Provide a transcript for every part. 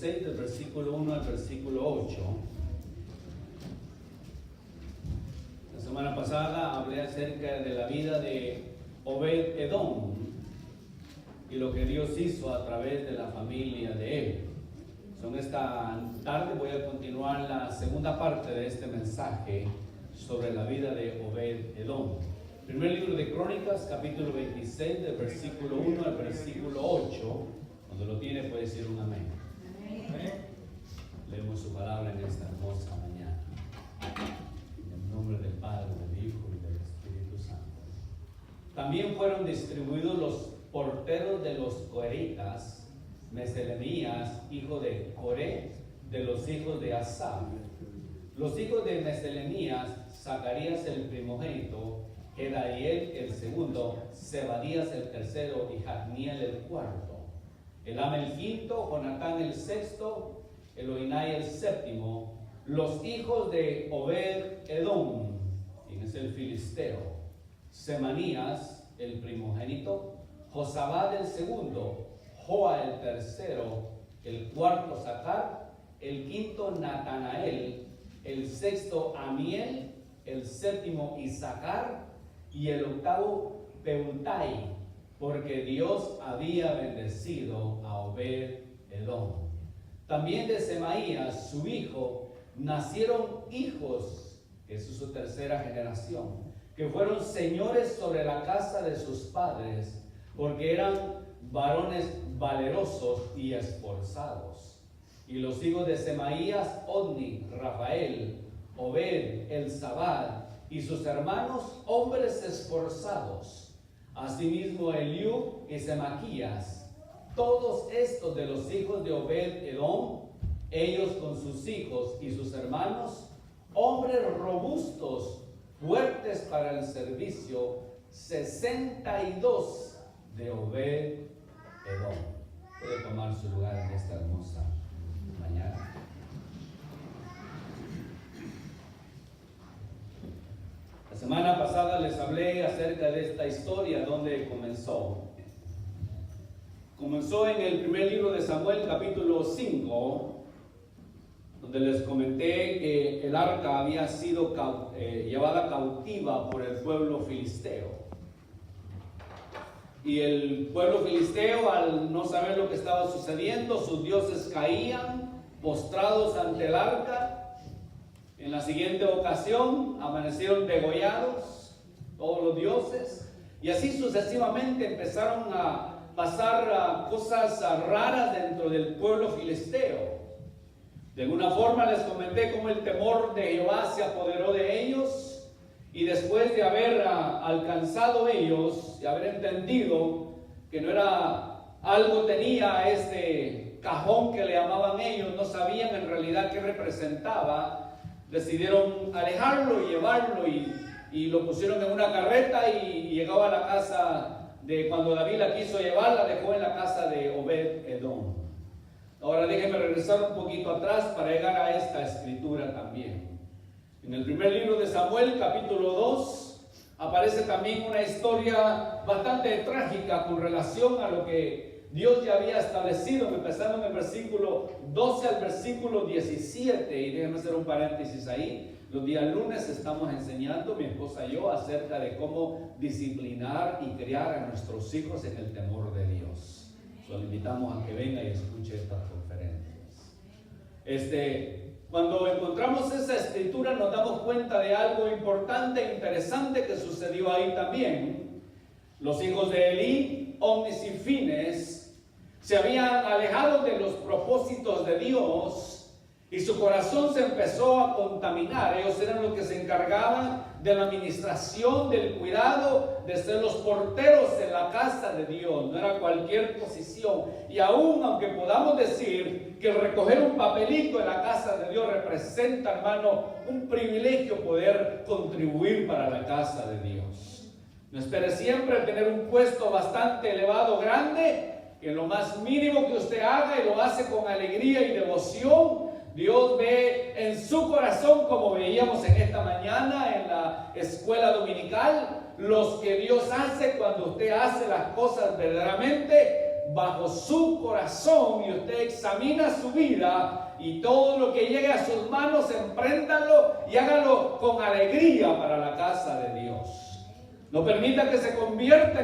26, del versículo 1 al versículo 8. La semana pasada hablé acerca de la vida de Obed Edom y lo que Dios hizo a través de la familia de él. Esta tarde voy a continuar la segunda parte de este mensaje sobre la vida de Obed Edom. Primer libro de Crónicas, capítulo 26, del versículo 1 al versículo 8. Cuando lo tiene puede decir un amén. Amén. Leemos su palabra en esta hermosa mañana. En el nombre del Padre, del Hijo y del Espíritu Santo. También fueron distribuidos los porteros de los coreítas, Meselemías, hijo de Coré, de los hijos de Asaf. Los hijos de Meselemías, Zacarías el primogénito, Gedaliel el segundo, Zebadías el tercero y Jazniel el cuarto. Elam el quinto, Jonatán el sexto, Eloinai el séptimo. Los hijos de Obed Edom, quien es el filisteo, Semanías el primogénito, Josabad el segundo, Joa el tercero, el cuarto Zacar, el quinto Natanael, el sexto Amiel, el séptimo Isaacar y el octavo Peultai, porque Dios había bendecido a Obed Edom. También de Semaías, su hijo, nacieron hijos, que es su tercera generación, que fueron señores sobre la casa de sus padres, porque eran varones valerosos y esforzados. Y los hijos de Semaías, Odni, Rafael, Obed, Elzabad, y sus hermanos, hombres esforzados. Asimismo Eliú y Semaquías, todos estos de los hijos de Obed Edom, ellos con sus hijos y sus hermanos, hombres robustos, fuertes para el servicio, 62 de Obed Edom. Puede tomar su lugar en esta hermosa mañana. La semana pasada les hablé acerca de esta historia, donde comenzó. Comenzó en el primer libro de Samuel, capítulo 5, donde les comenté que el arca había sido llevada cautiva por el pueblo filisteo. Y el pueblo filisteo, al no saber lo que estaba sucediendo, sus dioses caían postrados ante el arca. En la siguiente ocasión amanecieron degollados todos los dioses, y así sucesivamente empezaron a pasar cosas raras dentro del pueblo filisteo. De alguna forma les comenté cómo el temor de Jehová se apoderó de ellos. Y después de haber alcanzado ellos, de haber entendido que no era algo, tenía este cajón que le llamaban ellos, no sabían en realidad qué representaba, decidieron alejarlo y llevarlo y lo pusieron en una carreta y llegó a la casa de, cuando David la quiso llevar, la dejó en la casa de Obed Edom. Ahora déjenme regresar un poquito atrás para llegar a esta escritura también. En el primer libro de Samuel, capítulo 2, aparece también una historia bastante trágica con relación a lo que Dios ya había establecido, empezando en el versículo 12 al versículo 17. Y déjenme hacer un paréntesis ahí. Los días lunes estamos enseñando, mi esposa y yo, acerca de cómo disciplinar y criar a nuestros hijos en el temor de Dios. Los invitamos a que venga y escuche estas conferencias. Cuando encontramos esa escritura nos damos cuenta de algo importante e interesante que sucedió ahí también. Los hijos de Elí, Omnis y Fines, se habían alejado de los propósitos de Dios y su corazón se empezó a contaminar. Ellos eran los que se encargaban de la administración, del cuidado, de ser los porteros en la casa de Dios. No era cualquier posición. Y aún aunque podamos decir que recoger un papelito en la casa de Dios representa, hermano, un privilegio poder contribuir para la casa de Dios. No espere siempre tener un puesto bastante elevado, grande, que lo más mínimo que usted haga y lo hace con alegría y devoción, Dios ve en su corazón, como veíamos en esta mañana en la escuela dominical, los que Dios hace cuando usted hace las cosas verdaderamente bajo su corazón y usted examina su vida y todo lo que llegue a sus manos, empréndalo y hágalo con alegría para la casa de Dios. No permita que se convierta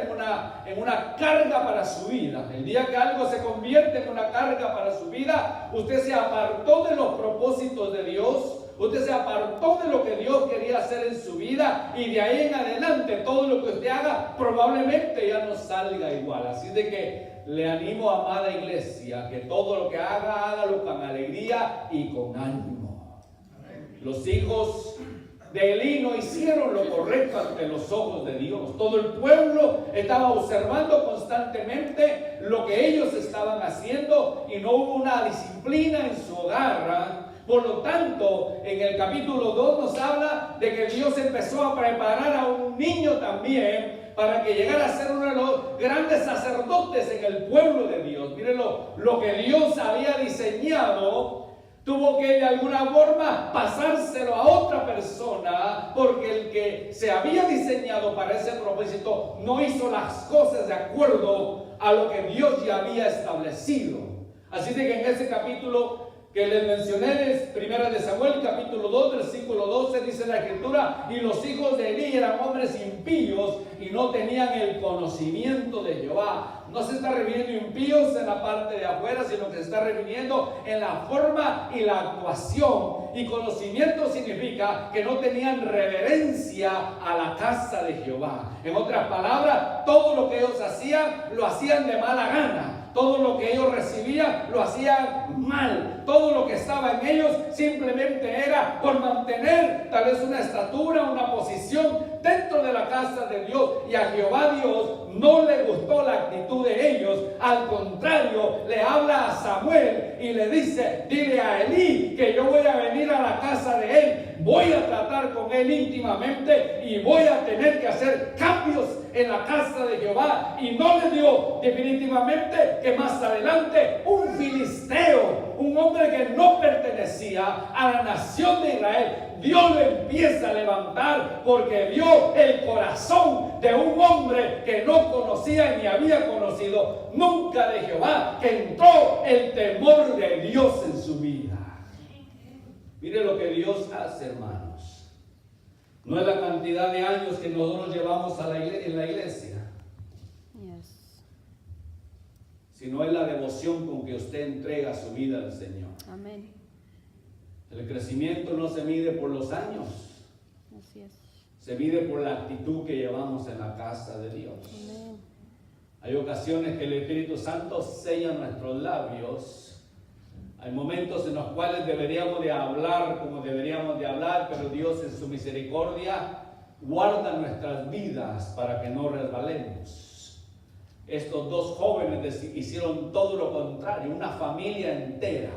en una carga para su vida. El día que algo se convierte en una carga para su vida, usted se apartó de los propósitos de Dios, usted se apartó de lo que Dios quería hacer en su vida y de ahí en adelante todo lo que usted haga probablemente ya no salga igual. Así de que le animo, amada iglesia, que todo lo que haga, hágalo con alegría y con ánimo. Los hijos de Elí no hicieron lo correcto ante los ojos de Dios. Todo el pueblo estaba observando constantemente lo que ellos estaban haciendo y no hubo una disciplina en su hogar. Por lo tanto, en el capítulo 2 nos habla de que Dios empezó a preparar a un niño también para que llegara a ser uno de los grandes sacerdotes en el pueblo de Dios. Mírenlo, lo que Dios había diseñado tuvo que de alguna forma pasárselo a otra persona, porque el que se había diseñado para ese propósito no hizo las cosas de acuerdo a lo que Dios ya había establecido. Así de que en ese capítulo que les mencioné, es 1 de Samuel, capítulo 2, versículo 12, dice la escritura: y los hijos de Elí eran hombres impíos y no tenían el conocimiento de Jehová. No se está refiriendo impíos en la parte de afuera, sino que se está refiriendo en la forma y la actuación. Y conocimiento significa que no tenían reverencia a la casa de Jehová. En otras palabras, todo lo que ellos hacían, lo hacían de mala gana. Todo lo que ellos recibían lo hacían mal. Todo lo que estaba en ellos simplemente era por mantener tal vez una estatura, una posición dentro de la casa de Dios. Y a Jehová Dios no le gustó la actitud de ellos. Al contrario, le habla a Samuel y le dice: dile a Elí que yo voy a venir a la casa de él. Voy a tratar con él íntimamente y voy a tener que hacer cambios en la casa de Jehová. Y no le dio definitivamente que más adelante un filisteo, un hombre que no pertenecía a la nación de Israel, Dios lo empieza a levantar porque vio el corazón de un hombre que no conocía ni había conocido nunca de Jehová, que entró el temor de Dios en su vida. Mire lo que Dios hace, hermanos. No es la cantidad de años que nosotros llevamos en la iglesia, sino es la devoción con que usted entrega su vida al Señor. Amén. El crecimiento no se mide por los años. Así es. Se mide por la actitud que llevamos en la casa de Dios. Amén. Hay ocasiones que el Espíritu Santo sella nuestros labios. Hay momentos en los cuales deberíamos de hablar como deberíamos de hablar, pero Dios en su misericordia guarda nuestras vidas para que no resbalemos. Estos dos jóvenes hicieron todo lo contrario, una familia entera,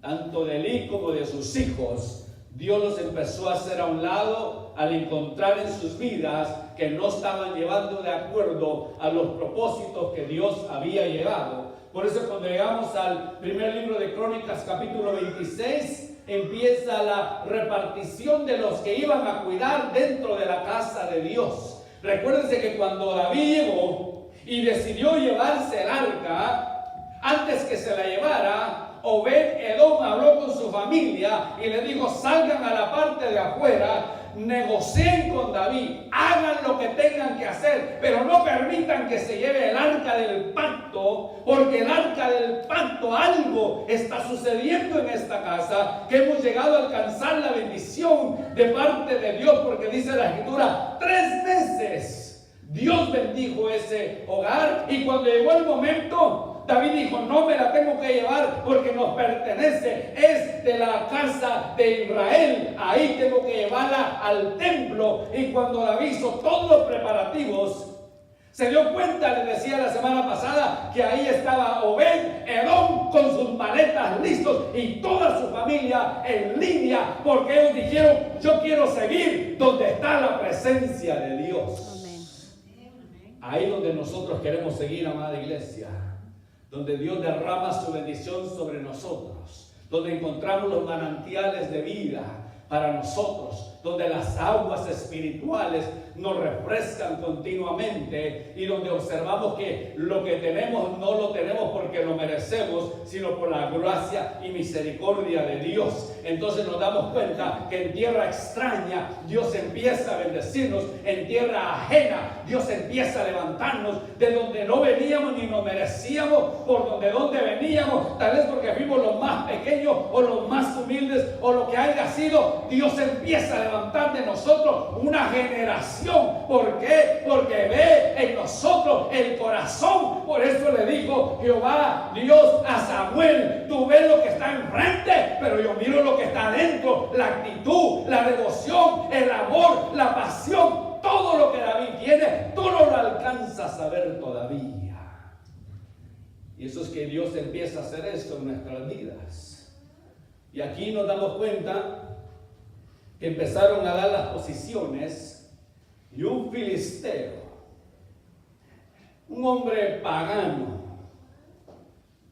tanto de Elí como de sus hijos. Dios los empezó a hacer a un lado al encontrar en sus vidas que no estaban llevando de acuerdo a los propósitos que Dios había llevado. Por eso cuando llegamos al primer libro de Crónicas, capítulo 26, empieza la repartición de los que iban a cuidar dentro de la casa de Dios. Recuérdense que cuando David llegó y decidió llevarse el arca, antes que se la llevara, Obed-Edom habló con su familia y le dijo: salgan a la parte de afuera, negocien con David, hagan lo que tengan que hacer, pero no permitan que se lleve el arca del pacto, porque el arca del pacto, algo está sucediendo en esta casa, que hemos llegado a alcanzar la bendición de parte de Dios, porque dice la escritura, 3 veces Dios bendijo ese hogar, y cuando llegó el momento, David dijo: no me la tengo que llevar porque nos pertenece, es de la casa de Israel, ahí tengo que llevarla al templo. Y cuando David hizo todos los preparativos, se dio cuenta, les decía la semana pasada, que ahí estaba Obed-Edom con sus maletas listos y toda su familia en línea, porque ellos dijeron: yo quiero seguir donde está la presencia de Dios. Amén. Ahí donde nosotros queremos seguir, amada iglesia, donde Dios derrama su bendición sobre nosotros, donde encontramos los manantiales de vida para nosotros, donde las aguas espirituales nos refrescan continuamente y donde observamos que lo que tenemos no lo tenemos porque lo merecemos, sino por la gracia y misericordia de Dios. Entonces nos damos cuenta que en tierra extraña Dios empieza a bendecirnos, en tierra ajena Dios empieza a levantarnos de donde no veníamos ni nos merecíamos, por donde veníamos, tal vez porque fuimos los más pequeños o los más humildes o lo que haya sido. Dios empieza a levantar de nosotros una generación. ¿Por qué? Porque ve en nosotros el corazón. Por eso le dijo Jehová Dios a Samuel: tú ves lo que está enfrente, pero yo miro lo que está adentro, la actitud, la devoción, el amor, la pasión. Todo lo que David tiene, tú no lo alcanzas a ver todavía. Y eso es que Dios empieza a hacer esto en nuestras vidas. Y aquí nos damos cuenta que empezaron a dar las posiciones. Y un filisteo, un hombre pagano,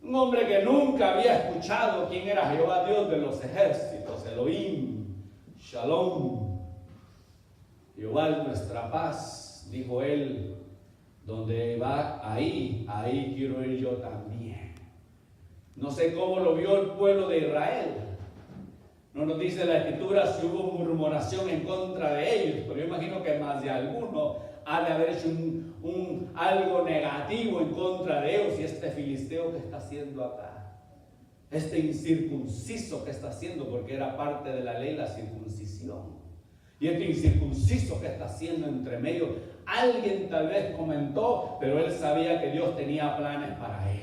un hombre que nunca había escuchado quién era Jehová Dios de los ejércitos, Elohim, Shalom, Jehová es nuestra paz, dijo él: donde va, ahí quiero ir yo también. No sé cómo lo vio el pueblo de Israel. No nos dice la Escritura si hubo murmuración en contra de ellos, pero yo imagino que más de alguno ha de haber hecho algo negativo en contra de ellos. Y este filisteo que está haciendo acá, este incircunciso que está haciendo, porque era parte de la ley la circuncisión, y este incircunciso que está haciendo entre medio, alguien tal vez comentó, pero él sabía que Dios tenía planes para él.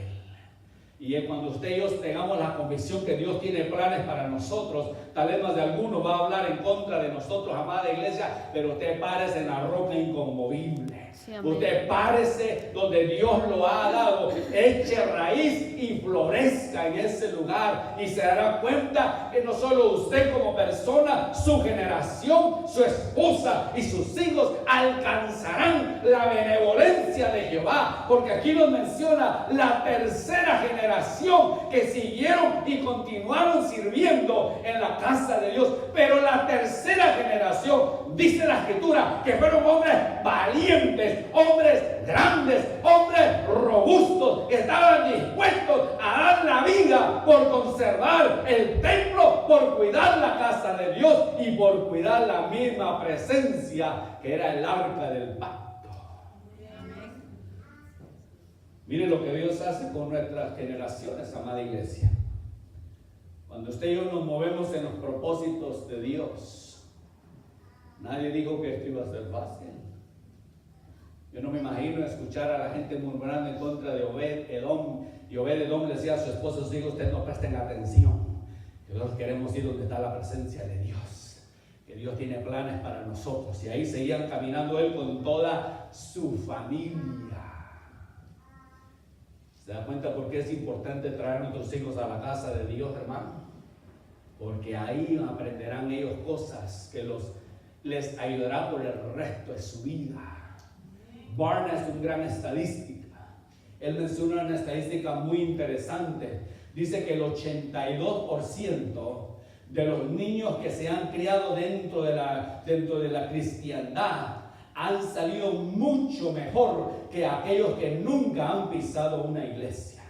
Y es cuando usted y yo tengamos la convicción que Dios tiene planes para nosotros, tal vez más de alguno va a hablar en contra de nosotros, amada iglesia, pero usted párese en la roca inconmovible. Sí, usted párese donde Dios lo ha dado, eche raíz y florezca en ese lugar, y se dará cuenta que no solo usted como persona, su generación, su esposa y sus hijos alcanzarán la benevolencia de Jehová, porque aquí nos menciona la tercera generación que siguieron y continuaron sirviendo en la casa de Dios. Pero la tercera generación, dice la Escritura, que fueron hombres valientes, hombres grandes, hombres robustos, que estaban dispuestos a dar la vida por conservar el templo, por cuidar la casa de Dios y por cuidar la misma presencia que era el arca del pacto. Mire lo que Dios hace con nuestras generaciones, amada iglesia. Cuando usted y yo nos movemos en los propósitos de Dios, nadie dijo que esto iba a ser fácil. Yo no me imagino escuchar a la gente murmurando en contra de Obed-Edom, y Obed-Edom le decía a su esposo, a sus hijos: ustedes no presten atención, que nosotros queremos ir donde está la presencia de Dios, que Dios tiene planes para nosotros. Y ahí seguían caminando él con toda su familia. ¿Se da cuenta por qué es importante traer a nuestros hijos a la casa de Dios, hermano? Porque ahí aprenderán ellos cosas que les ayudará por el resto de su vida. Barna es un gran estadística. Él menciona una estadística muy interesante. Dice que el 82% de los niños que se han criado dentro de la cristiandad han salido mucho mejor que aquellos que nunca han pisado una iglesia.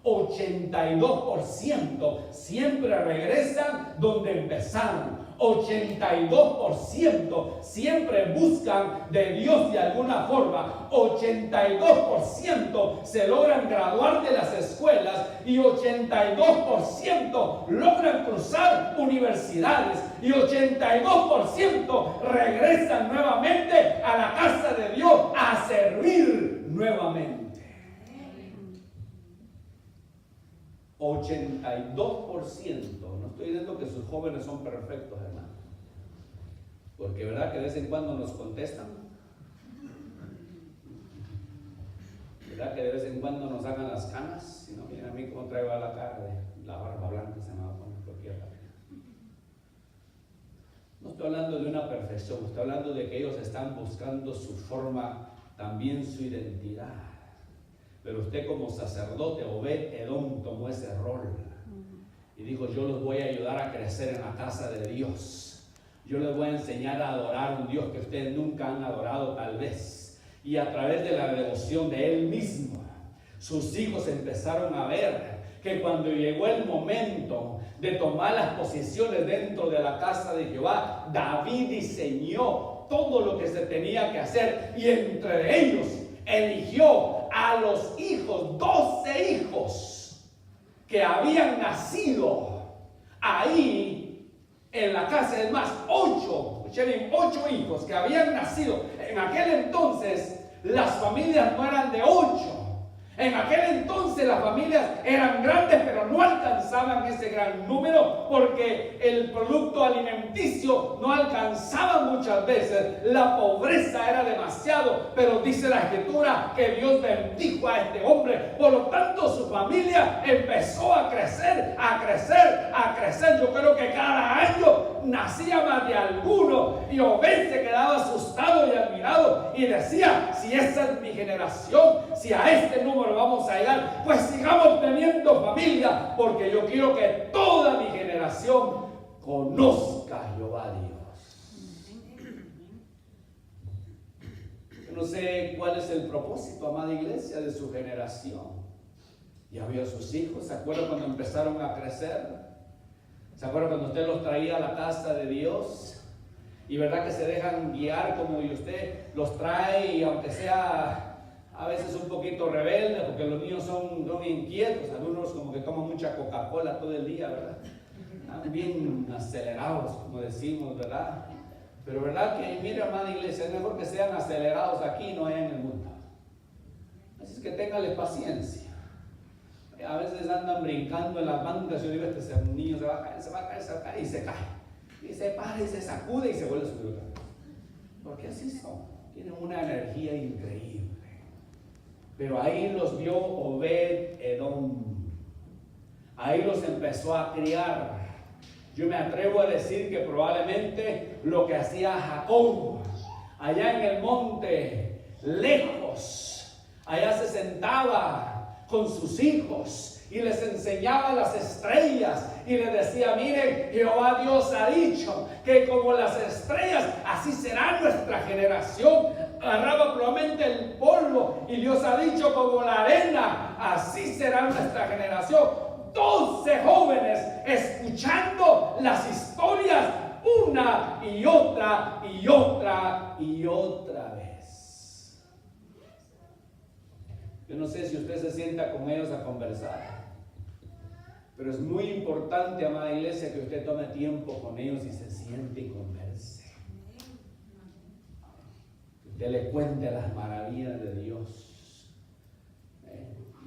82% siempre regresan donde empezaron. 82% siempre buscan de Dios de alguna forma. 82% se logran graduar de las escuelas y 82% logran cruzar universidades y 82% regresan nuevamente a la casa de Dios a servir nuevamente. 82%. No estoy diciendo que sus jóvenes son perfectos, hermano, porque verdad que de vez en cuando nos contestan, verdad que de vez en cuando nos hagan las canas. Si no, miren a mí cómo traigo a la cara de la barba blanca, se me va a poner cualquier manera. No estoy hablando de una perfección, estoy hablando de que ellos están buscando su forma, también su identidad. Pero usted como sacerdote, Obed-Edom, tomó ese rol y dijo: yo los voy a ayudar a crecer en la casa de Dios. Yo les voy a enseñar a adorar a un Dios que ustedes nunca han adorado tal vez. Y a través de la devoción de Él mismo, sus hijos empezaron a ver que cuando llegó el momento de tomar las posiciones dentro de la casa de Jehová, David diseñó todo lo que se tenía que hacer, y entre ellos eligió a los hijos, 12 hijos que habían nacido ahí en la casa. Es más, 8 hijos que habían nacido. En aquel entonces las familias no eran de 8. En aquel entonces las familias eran grandes, pero no alcanzaban ese gran número porque el producto alimenticio no alcanzaba muchas veces. La pobreza era demasiado, pero dice la Escritura que Dios bendijo a este hombre. Por lo tanto, su familia empezó a crecer, a crecer, a crecer. Yo creo que cada año nacía más de alguno, y Obed se quedaba asustado y admirado y decía: si esa es mi generación, si a este número vamos a llegar, pues sigamos teniendo familia, porque yo quiero que toda mi generación conozca a Jehová Dios. Yo no sé cuál es el propósito, amada iglesia, de su generación. Ya vio a sus hijos, ¿se acuerdan cuando empezaron a crecer? ¿Se acuerdan cuando usted los traía a la casa de Dios? Y verdad que se dejan guiar como usted los trae, y aunque sea a veces un poquito rebelde, porque los niños son inquietos, algunos como que toman mucha Coca-Cola todo el día, ¿verdad? Están bien acelerados, como decimos, ¿verdad? Pero verdad que, mira, amada iglesia, es mejor que sean acelerados aquí, no allá en el mundo. Así es que téngale paciencia. A veces andan brincando en las bancas, yo digo, este niño se va a caer, se va a caer, se va a caer, y se cae. Y se para y se sacude y se vuelve a subir otra vez. Porque así son, tienen una energía increíble. Pero ahí los vio Obed Edom. Ahí los empezó a criar. Yo me atrevo a decir que probablemente lo que hacía Jacob allá en el monte, lejos, allá se sentaba con sus hijos y les enseñaba las estrellas y les decía: miren, Jehová Dios ha dicho que como las estrellas, así será nuestra generación. Agarraba probablemente el polvo y Dios ha dicho: como la arena, así será nuestra generación. 12 jóvenes escuchando las historias una y otra y otra y otra vez. Yo no sé si usted se sienta con ellos a conversar, pero es muy importante, amada iglesia, que usted tome tiempo con ellos y se siente y converse. Que usted le cuente las maravillas de Dios.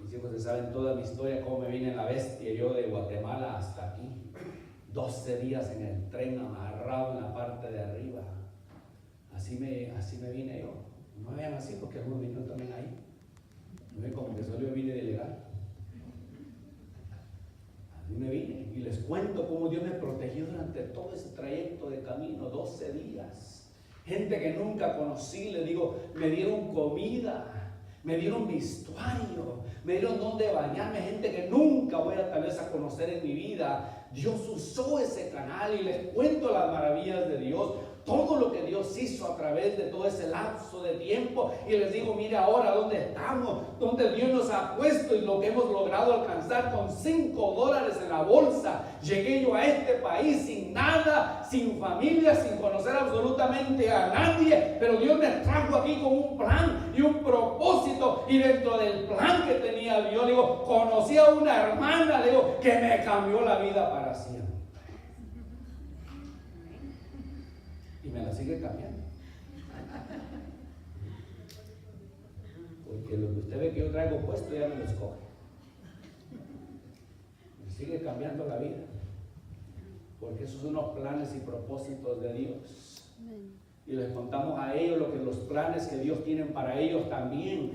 Mis hijos se saben toda mi historia, cómo me vine en la bestia yo de Guatemala hasta aquí. 12 días en el tren amarrado en la parte de arriba. Así me vine yo. No me vean así porque algunos vinieron también ahí. No ven como que solo yo vine de ilegal. Así me vine y les cuento cómo Dios me protegió durante todo ese trayecto de camino, 12 días. Gente que nunca conocí, les digo, me dieron comida, me dieron vestuario, me dieron donde bañarme, gente que nunca voy a tal vez a conocer en mi vida. Dios usó ese canal y les cuento las maravillas de Dios, todo lo que Dios hizo a través de todo ese lapso de tiempo, y les digo: mire ahora dónde estamos, dónde Dios nos ha puesto y lo que hemos logrado alcanzar con $5 en la bolsa. Llegué yo a este país sin nada, sin familia, sin conocer absolutamente a nadie, pero Dios me trajo aquí con un plan y un propósito, y dentro del plan que tenía Dios, le digo, conocí a una hermana, le digo, que me cambió la vida para siempre. Y me la sigue cambiando. Porque lo que usted ve que yo traigo puesto ya me lo escoge. Me sigue cambiando la vida. Porque esos son los planes y propósitos de Dios. Y les contamos a ellos los planes que Dios tiene para ellos también.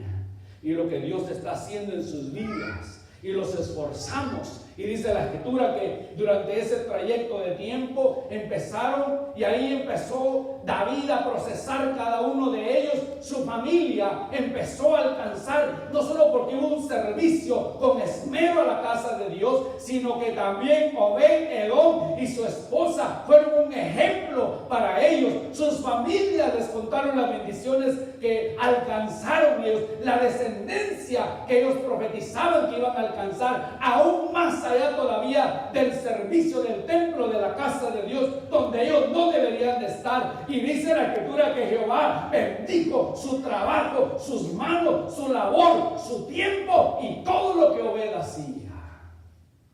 Y lo que Dios está haciendo en sus vidas. Y los esforzamos. Y dice la Escritura que durante ese trayecto de tiempo empezaron, y ahí empezó David a procesar cada uno de ellos. Su familia empezó a alcanzar, no solo porque hubo un servicio con esmero a la casa de Dios, sino que también Obed-Edom y su esposa fueron un ejemplo para ellos. Sus familias les contaron las bendiciones que alcanzaron ellos, la descendencia que ellos profetizaban que iban a alcanzar, aún más allá todavía del servicio del templo de la casa de Dios, donde ellos no deberían de estar. Y dice la Escritura que Jehová bendijo su trabajo, sus manos, su labor, su tiempo y todo lo que Obed hacía.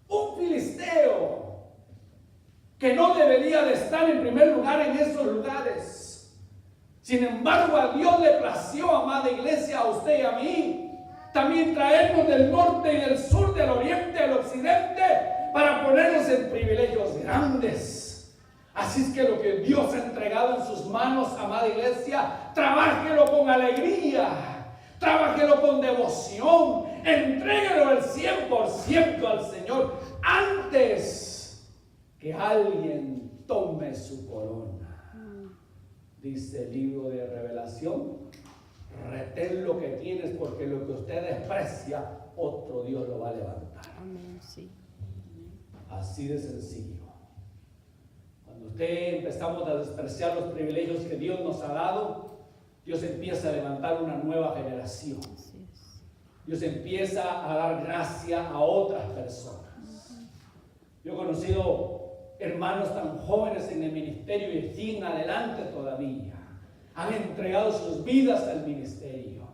Un filisteo que no debería de estar en primer lugar en esos lugares. Sin embargo, a Dios le plació, amada iglesia, a usted y a mí, también traernos del norte y del sur, del oriente al occidente, para ponernos en privilegios grandes. Así es que lo que Dios ha entregado en sus manos, amada iglesia, trabájelo con alegría, trabájelo con devoción, entréguelo al 100% al Señor, antes que alguien tome su corona. Dice el libro de Revelación: retén lo que tienes, porque lo que usted desprecia, otro Dios lo va a levantar. Amén, sí. Así de sencillo. Cuando empezamos a despreciar los privilegios que Dios nos ha dado, Dios empieza a levantar una nueva generación. Dios empieza a dar gracia a otras personas. Yo he conocido hermanos tan jóvenes en el ministerio y siguen adelante todavía. Han entregado sus vidas al ministerio.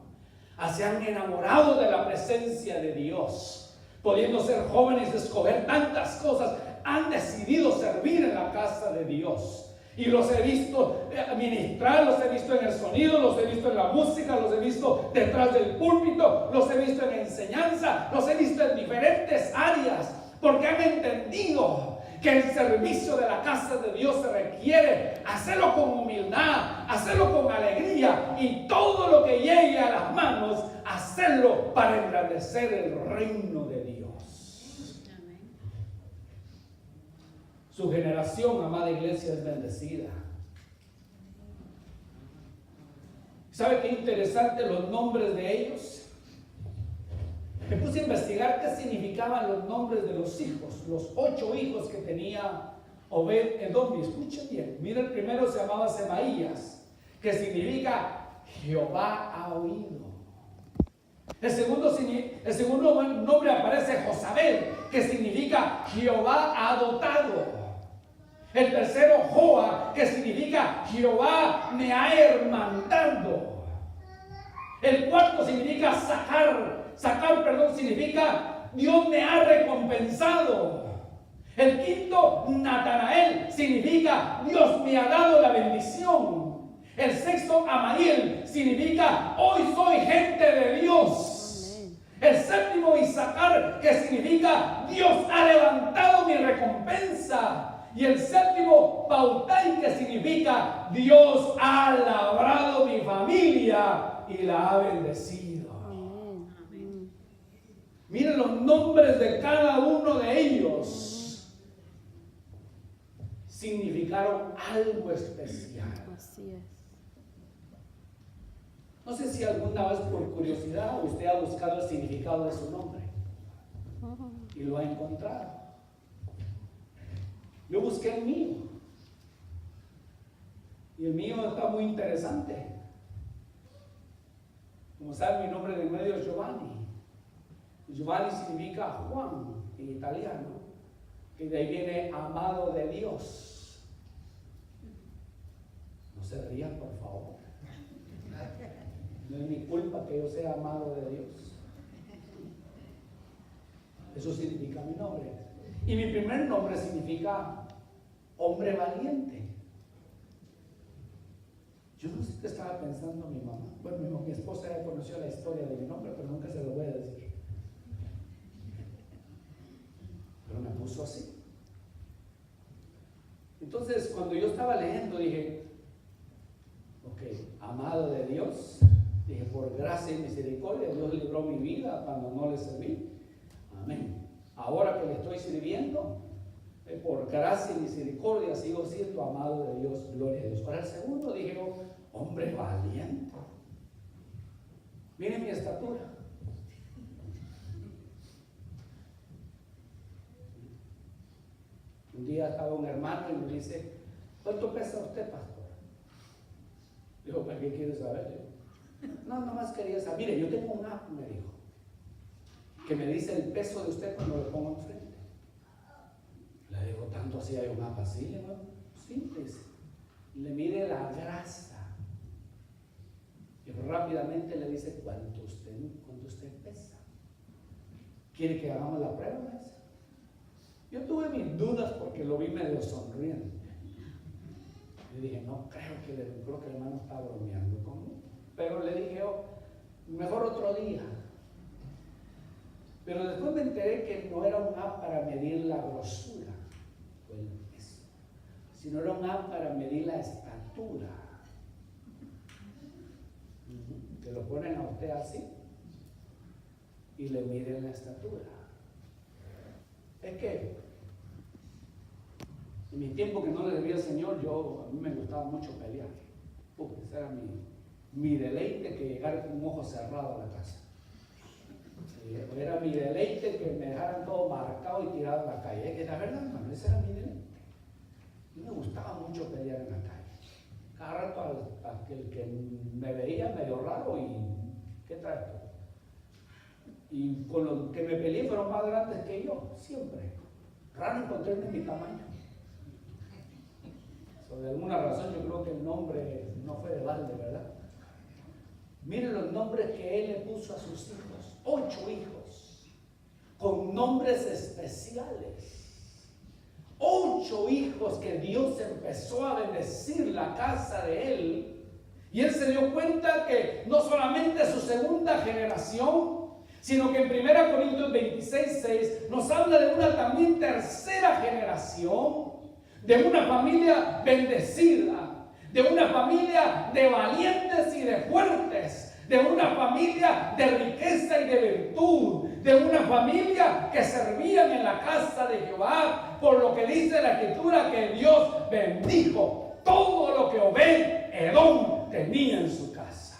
Se han enamorado de la presencia de Dios. Pudiendo ser jóvenes, escoger tantas cosas, han decidido servir en la casa de Dios. Y los he visto ministrar, los he visto en el sonido, los he visto en la música, los he visto detrás del púlpito, los he visto en enseñanza, los he visto en diferentes áreas, porque han entendido que el servicio de la casa de Dios se requiere hacerlo con humildad, hacerlo con alegría, y todo lo que llegue a las manos, hacerlo para engrandecer el reino de Dios. Amén. Su generación, amada iglesia, es bendecida. ¿Sabe qué interesante los nombres de ellos? Me puse a investigar qué significaban los nombres de los hijos, los 8 hijos que tenía Obed-Edom. Y escuchen bien, mira, el primero se llamaba Semaías, que significa Jehová ha oído. El segundo nombre aparece Josabed, que significa Jehová ha dotado. El tercero, Joa, que significa Jehová me ha hermandado. El cuarto significa significa Dios me ha recompensado. El quinto, Natanael, significa Dios me ha dado la bendición. El sexto, Amariel, significa hoy soy gente de Dios. El séptimo, Isaacar, que significa Dios ha levantado mi recompensa. Y el séptimo, Pautai, que significa Dios ha labrado mi familia y la ha bendecido. Miren los nombres de cada uno de ellos. Significaron algo especial. Así es. No sé si alguna vez por curiosidad usted ha buscado el significado de su nombre y lo ha encontrado. Yo busqué el mío. Y el mío está muy interesante. Como saben, mi nombre de medio es Giovanni. Giovanni significa Juan en italiano, que de ahí viene amado de Dios. No se rían, por favor. No es mi culpa que yo sea amado de Dios. Eso significa mi nombre. Y mi primer nombre significa hombre valiente. Yo no sé qué estaba pensando mi mamá. Bueno, mi esposa ya conoció la historia de mi nombre, pero nunca se lo voy a decir. Pero me puso así. Entonces, cuando yo estaba leyendo, dije, ok, amado de Dios, dije, por gracia y misericordia, Dios libró mi vida cuando no le serví. Amén. ahora que le estoy sirviendo, por gracia y misericordia sigo siendo amado de Dios, gloria a Dios. Para el segundo dije yo, hombre valiente. Miren mi estatura. Un día estaba un hermano y me dice, ¿cuánto pesa usted, pastor? Digo, ¿para qué quiere saber? No, nomás quería saber. Mire, yo tengo un app, me dijo, que me dice el peso de usted cuando lo pongo enfrente. Le digo, ¿tanto así hay un app así? Le digo, simple. Le mide la grasa. Y rápidamente le dice cuánto usted pesa. ¿Quiere que hagamos la prueba? Me dice. Yo tuve mis dudas porque lo vi medio sonriente. Le dije, creo que el hermano está bromeando conmigo. Pero le dije, mejor otro día. Pero después me enteré que no era un app para medir la grosura o el peso, sino era un app para medir la estatura. Que lo ponen a usted así y le miden la estatura. Es que en mi tiempo que no le debía al Señor, a mí me gustaba mucho pelear. Ese era mi deleite, que llegara con un ojo cerrado a la casa. Era mi deleite que me dejaran todo marcado y tirado en la calle. Que la verdad, hermano, ese era mi deleite. A mí me gustaba mucho pelear en la calle. Cada rato aquel que me veía medio raro y ¿qué traes tú? Y con los que me peleé fueron más grandes que yo, siempre. Raro encontrarme en mi tamaño. Por alguna razón yo creo que el nombre no fue de balde, ¿verdad? Miren los nombres que él le puso a sus hijos. 8 hijos, con nombres especiales. 8 hijos que Dios empezó a bendecir la casa de él. Y él se dio cuenta que no solamente su segunda generación, sino que en 1 Corintios 26:6 nos habla de una también tercera generación, de una familia bendecida, de una familia de valientes y de fuertes, de una familia de riqueza y de virtud, de una familia que servían en la casa de Jehová, por lo que dice la Escritura que Dios bendijo todo lo que Obed-Edom tenía en su casa.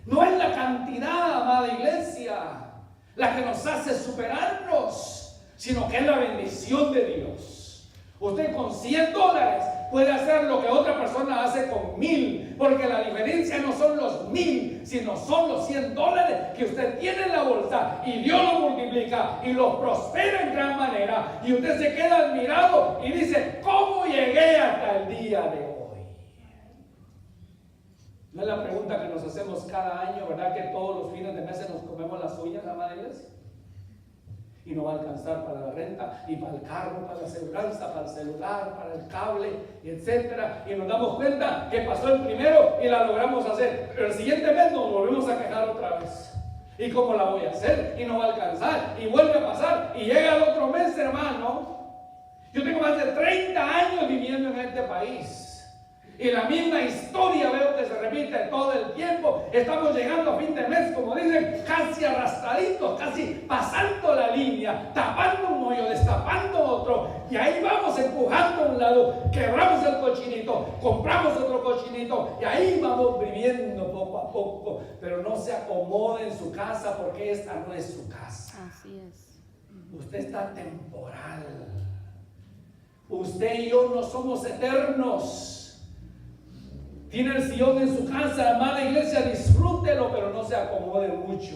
No es la cantidad, amada iglesia, la que nos hace superarnos, sino que es la bendición de Dios. Usted con $100 puede hacer lo que otra persona hace con 1,000, porque la diferencia no son los 1,000, sino son los $100 que usted tiene en la bolsa y Dios lo multiplica y los prospera en gran manera, y usted se queda admirado y dice, ¿cómo llegué hasta el día de hoy? No es la pregunta que nos hacemos cada año, ¿verdad? Que todos los fines de mes nos comemos las uñas, amada iglesia. Y no va a alcanzar para la renta, y para el carro, para la aseguranza, para el celular, para el cable, etc. Y nos damos cuenta que pasó el primero y la logramos hacer, pero el siguiente mes nos volvemos a quejar otra vez. ¿Y cómo la voy a hacer? Y no va a alcanzar, y vuelve a pasar, y llega el otro mes, hermano. Yo tengo más de 30 años viviendo en este país. Y la misma historia veo que se repite todo el tiempo. Estamos llegando a fin de mes, como dicen, casi arrastraditos, casi pasando la línea, tapando un hoyo, destapando otro, y ahí vamos empujando a un lado, quebramos el cochinito, compramos otro cochinito, y ahí vamos viviendo poco a poco. Pero no se acomode en su casa, porque esta no es su casa. Así es. Usted está temporal. Usted y yo no somos eternos. Tiene el sillón en su casa, amada iglesia, disfrútelo, pero no se acomode mucho.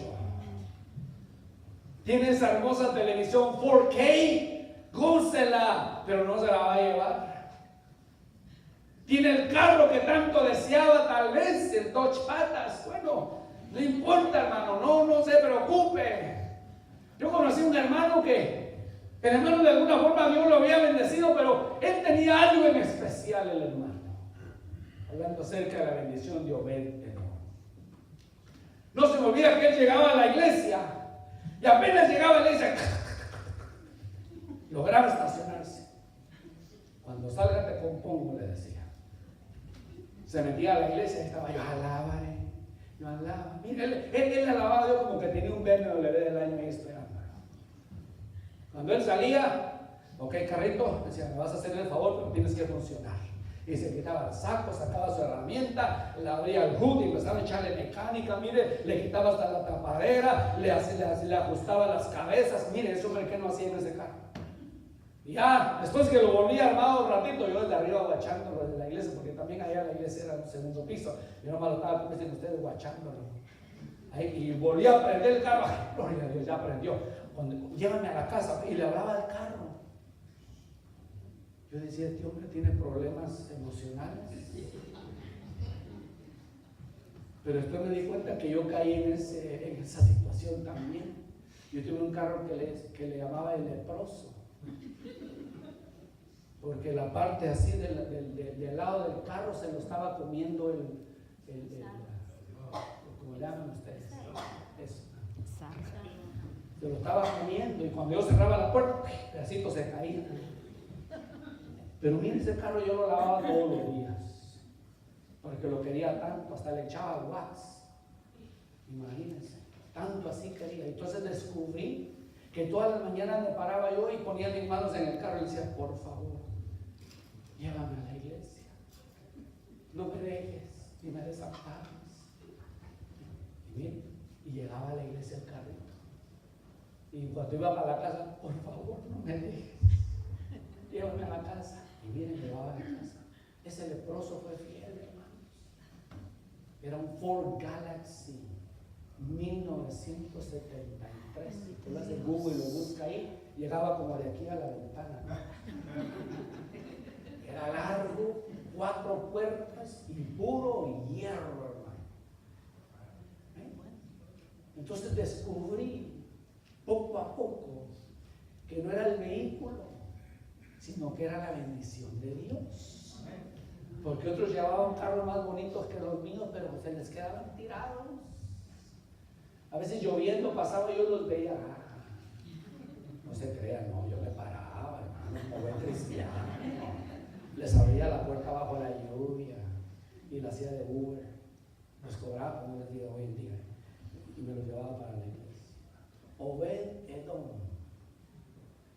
Tiene esa hermosa televisión 4K, gócela, pero no se la va a llevar. Tiene el carro que tanto deseaba, tal vez, el Dodge Patas. Bueno, no importa, hermano, no se preocupe. Yo conocí un hermano que el hermano de alguna forma Dios lo había bendecido, pero él tenía algo en especial, el hermano. Hablando acerca de la bendición de Obed-Edom. No se me olvida que él llegaba a la iglesia y apenas llegaba a la iglesia lograba estacionarse. Cuando salga te compongo, le decía. Se metía a la iglesia y estaba yo alaba. Mira, él alababa a Dios como que tenía un BMW del año ahí esperándolo. Cuando él salía, ok, carrito, decía, me vas a hacer el favor, pero tienes que funcionar. Y se quitaba el saco, sacaba su herramienta, le abría el hood y empezaba a echarle mecánica, mire, le quitaba hasta la tapadera, le ajustaba las cabezas, mire, ese hombre que no hacía en ese carro. Y ya, después que lo volví armado un ratito, yo desde arriba guachándolo desde la iglesia, porque también allá la iglesia era un segundo piso, yo nomás lo estaba, como dicen ustedes, guachándolo. Ahí, y volví a prender el carro, ay, gloria a Dios, ya prendió. Llévame a la casa, y le hablaba al carro. Yo decía, este hombre tiene problemas emocionales. Pero después me di cuenta que yo caí en esa situación también. Yo tuve un carro que le llamaba el leproso. Porque la parte así del lado del carro se lo estaba comiendo ¿cómo le llaman ustedes? Eso. Se lo estaba comiendo y cuando yo cerraba la puerta, pedacitos se caían. Pero miren, ese carro yo lo lavaba todos los días, porque lo quería tanto, hasta le echaba wax. Imagínense, tanto así quería. Entonces descubrí que todas las mañanas me paraba yo y ponía mis manos en el carro y decía, por favor, llévame a la iglesia, no me dejes ni me desampares. Y miren, y llegaba a la iglesia el carrito. Y cuando iba para la casa, por favor, no me dejes, llévame a la casa. Y miren, llevaba a la casa. Ese leproso fue fiel, hermanos. Era un Ford Galaxy 1973. Si tú lo haces Google y lo busca ahí, llegaba como de aquí a la ventana, ¿no? Era largo, 4 puertas y puro hierro, hermano. Entonces descubrí poco a poco que no era el vehículo, sino que era la bendición de Dios. Porque otros llevaban carros más bonitos que los míos, pero se les quedaban tirados. A veces lloviendo pasaba, yo los veía. No se crean, no, yo me paraba, hermano, como buen cristiano. Les abría la puerta bajo la lluvia y la hacía de Uber. Los cobraba, como les digo hoy en día, y me los llevaba para la iglesia. Obed-Edom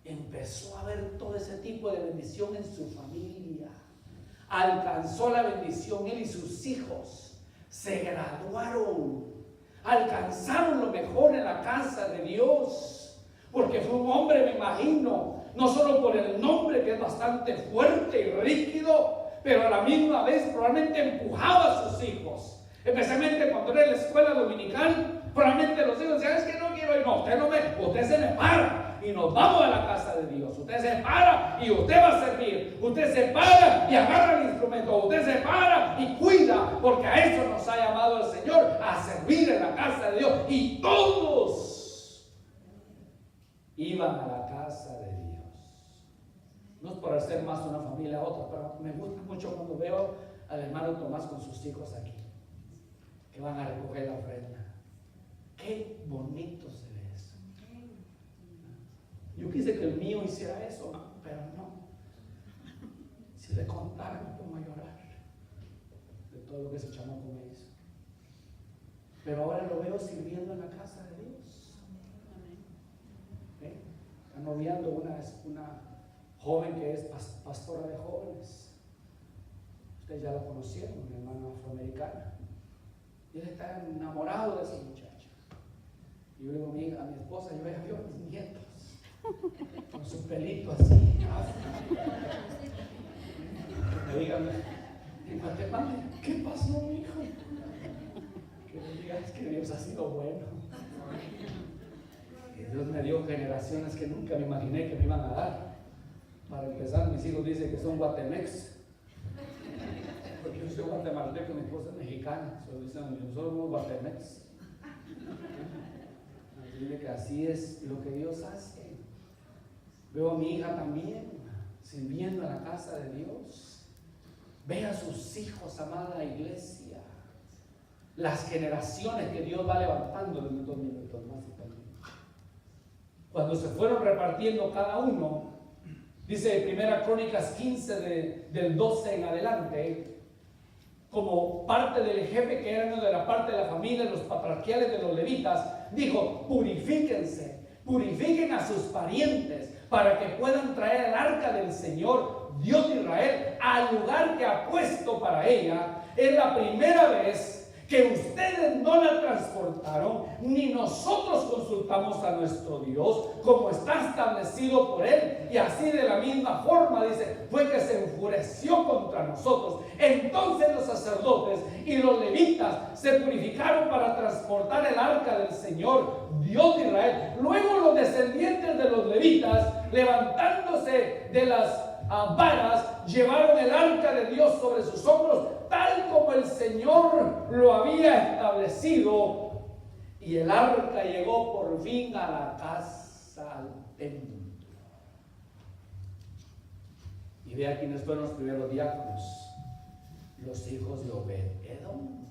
empezó a ver todo ese tipo de bendición en su familia. Alcanzó la bendición, él y sus hijos se graduaron, alcanzaron lo mejor en la casa de Dios, porque fue un hombre, me imagino, no solo por el nombre que es bastante fuerte y rígido, pero a la misma vez probablemente empujaba a sus hijos, especialmente cuando era en la escuela dominical. Probablemente los hijos decían, es que no quiero ir. No, usted se me para y nos vamos a la casa de Dios. Usted se para y usted va a servir. Usted se para y agarra el instrumento. Usted se para y cuida, porque a eso nos ha llamado el Señor, a servir en la casa de Dios. Y todos iban a la casa de Dios. No es por hacer más una familia a otra, pero me gusta mucho cuando veo al hermano Tomás con sus hijos aquí, que van a recoger la ofrenda. Qué bonito se ve eso. Yo quise que el mío hiciera eso, pero no. Si le contara, me pongo a llorar de todo lo que ese chamaco me hizo. Pero ahora lo veo sirviendo en la casa de Dios. Está noviando una joven que es pastora de jóvenes. Ustedes ya la conocieron, una hermana afroamericana. Y él está enamorado de esa muchacha. Y yo le digo a mi esposa, yo ya veo a mis nietos con su pelito así. Dígame, en Guatemala, ¿qué pasó, hijo? Que me digas que Dios ha sido bueno. Que Dios me dio generaciones que nunca me imaginé que me iban a dar. Para empezar, mis hijos dicen que son guatemex. Porque yo soy guatemalteco, mi esposa es mexicana. Nosotros somos guatemex. Así que así es lo que Dios hace. Veo a mi hija también sirviendo en la casa de Dios. Ve a sus hijos, amada iglesia. Las generaciones que Dios va levantando en 2 minutos más y también. Cuando se fueron repartiendo cada uno, dice 1 Crónicas 15 del 12 en adelante, como parte del jefe que era uno de la parte de la familia, los patriarcales de los levitas, dijo: purifíquense, purifiquen a sus parientes para que puedan traer el arca del Señor, Dios de Israel, al lugar que ha puesto para ella. Es la primera vez que ustedes no la transportaron, ni nosotros consultamos a nuestro Dios, como está establecido por Él. Y así de la misma forma, dice, fue que se enfureció contra nosotros. Entonces los sacerdotes y los levitas se purificaron para transportar el arca del Señor, Dios de Israel. Luego los descendientes de los levitas, levantándose de las varas, llevaron el arca de Dios sobre sus hombros, tal como el Señor lo había establecido. Y el arca llegó por fin a la casa, al templo. Y vea quiénes fueron los primeros diáconos: los hijos de Obed-Edom.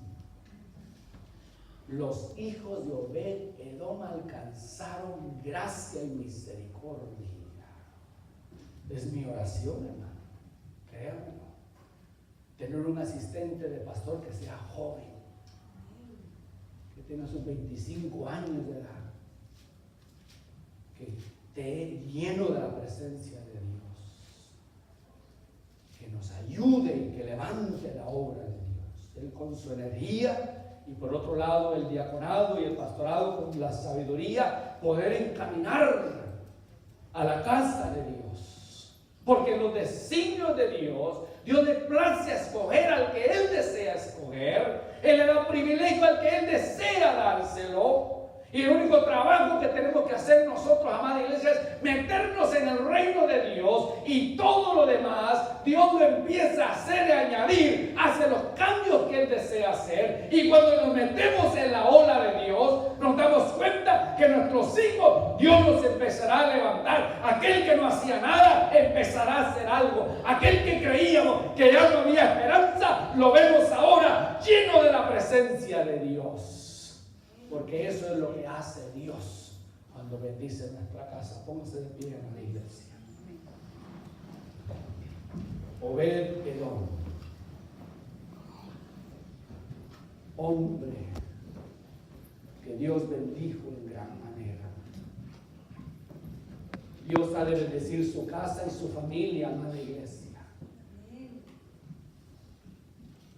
Los hijos de Obed-Edom alcanzaron gracia y misericordia. Es mi oración, hermano, créanme, tener un asistente de pastor que sea joven, que tenga sus 25 años de edad, que esté lleno de la presencia de Dios, que nos ayude y que levante la obra de Dios. Él con su energía, y por otro lado el diaconado y el pastorado con la sabiduría, poder encaminar a la casa de Dios. Porque los designios de Dios le place escoger al que Él desea escoger. Él le da privilegio al que Él desea dárselo. Y el único trabajo que tenemos que hacer nosotros, amada iglesia, es meternos en el reino de Dios, y todo lo demás Dios lo empieza a hacer y añadir, hace los cambios que Él desea hacer. Y cuando nos metemos en la ola de Dios, nos damos cuenta que nuestros hijos, Dios los empezará a levantar. Aquel que no hacía nada empezará a hacer algo. Aquel que creíamos que ya no había esperanza, lo vemos ahora lleno de la presencia de Dios. Porque eso es lo que hace Dios cuando bendice nuestra casa. Póngase de pie en la iglesia. Obed-Edom, hombre que Dios bendijo en gran manera. Dios ha de bendecir su casa y su familia, amada iglesia.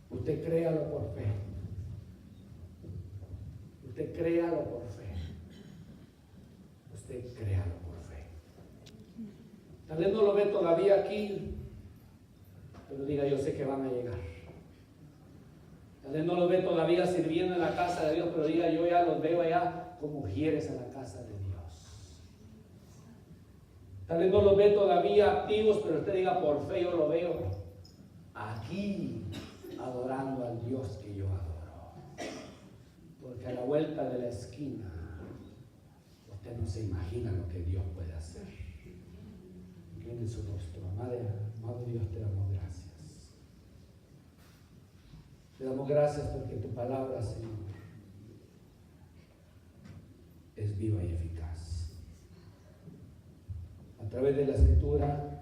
Usted créalo por fe. Usted créalo por fe. Usted créalo por fe. Tal vez no lo ve todavía aquí, pero diga: yo sé que van a llegar. Tal vez no lo ve todavía sirviendo en la casa de Dios, pero diga: yo ya los veo allá como mujeres en la casa de Dios. Tal vez no los ve todavía activos, pero usted diga: por fe yo lo veo aquí adorando al Dios que yo adoro. Porque a la vuelta de la esquina, usted no se imagina lo que Dios puede hacer. Incline su rostro. Amado Dios, te damos gracias. Te damos gracias porque tu palabra, Señor, es viva y eficaz. A través de la Escritura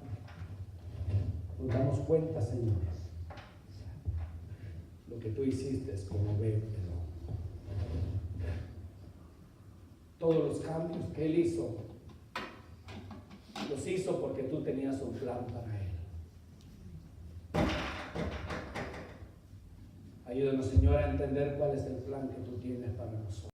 nos damos cuenta, Señor, lo que tú hiciste con Obed-Edom. Todos los cambios que Él hizo, los hizo porque tú tenías un plan para Él. Ayúdanos, Señor, a entender cuál es el plan que tú tienes para nosotros.